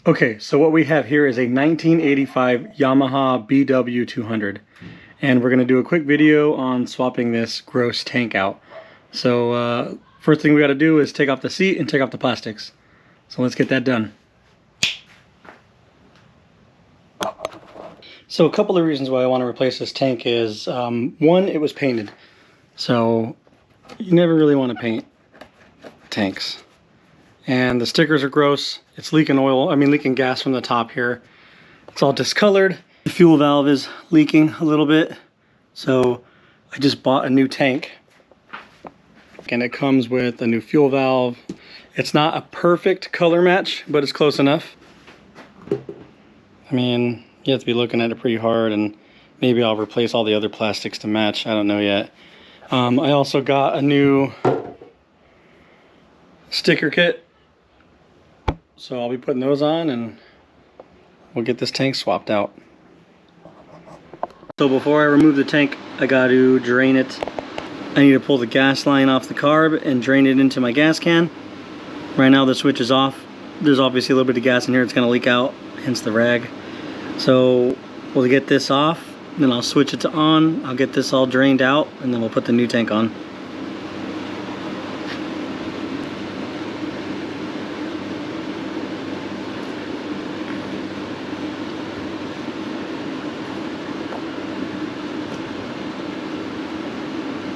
Okay, so what we have here is a 1985 Yamaha BW 200, and we're going to do a quick video on swapping this gross tank out. So first thing we got to do is take off the seat and take off the plastics. So let's get that done. So a couple of reasons why I want to replace this tank is, one, it was painted. So you never really want to paint tanks. And the stickers are gross. It's leaking oil, leaking gas from the top here. It's all discolored. The fuel valve is leaking a little bit. So I just bought a new tank. And it comes with a new fuel valve. It's not a perfect color match, but it's close enough. You have to be looking at it pretty hard, and maybe I'll replace all the other plastics to match. I don't know yet. I also got a new sticker kit. So I'll be putting those on and we'll get this tank swapped out. So before I remove the tank, I got to drain it. I need to pull the gas line off the carb and drain it into my gas can. Right now the switch is off. There's obviously a little bit of gas in here. It's going to leak out, hence the rag. So we'll get this off, then I'll switch it to on. I'll get this all drained out, and then we'll put the new tank on.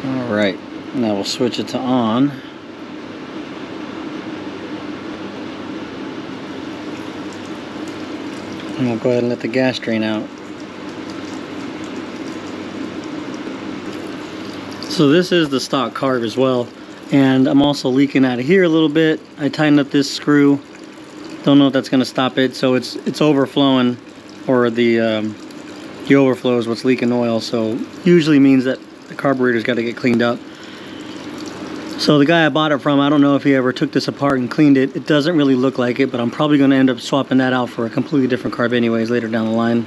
Alright, now we'll switch it to on. And we'll go ahead and let the gas drain out. So this is the stock carb as well. And I'm also leaking out of here a little bit. I tightened up this screw. Don't know if that's going to stop it. So it's overflowing, or the overflow is what's leaking oil. So usually means that the carburetor's got to get cleaned up. So the guy I bought it from, I don't know if he ever took this apart and cleaned it. It doesn't really look like it, but I'm probably going to end up swapping that out for a completely different carb anyways later down the line.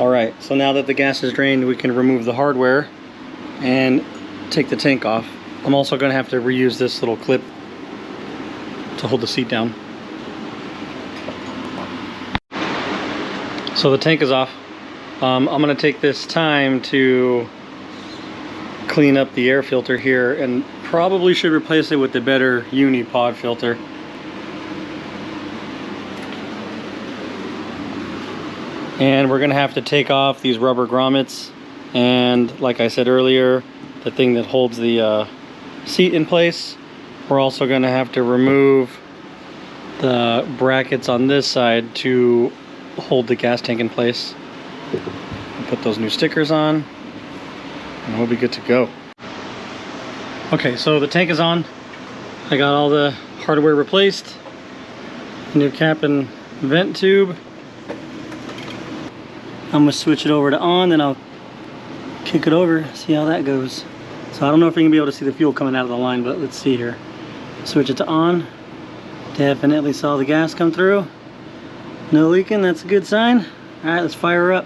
Alright, so now that the gas is drained, we can remove the hardware and take the tank off. I'm also going to have to reuse this little clip to hold the seat down. So the tank is off. I'm going to take this time to clean up the air filter here, and probably should replace it with the better uni pod filter. And we're gonna have to take off these rubber grommets, and like I said earlier, the thing that holds the seat in place. We're also gonna have to remove the brackets on this side to hold the gas tank in place. Put those new stickers on, and we'll be good to go. Okay, so the tank is on. I got all the hardware replaced. New cap and vent tube. I'm gonna switch it over to on, then I'll kick it over, see how that goes. So I don't know if you're gonna be able to see the fuel coming out of the line, but let's see here. Switch it to on. Definitely saw the gas come through. No leaking, that's a good sign. All right, let's fire her up.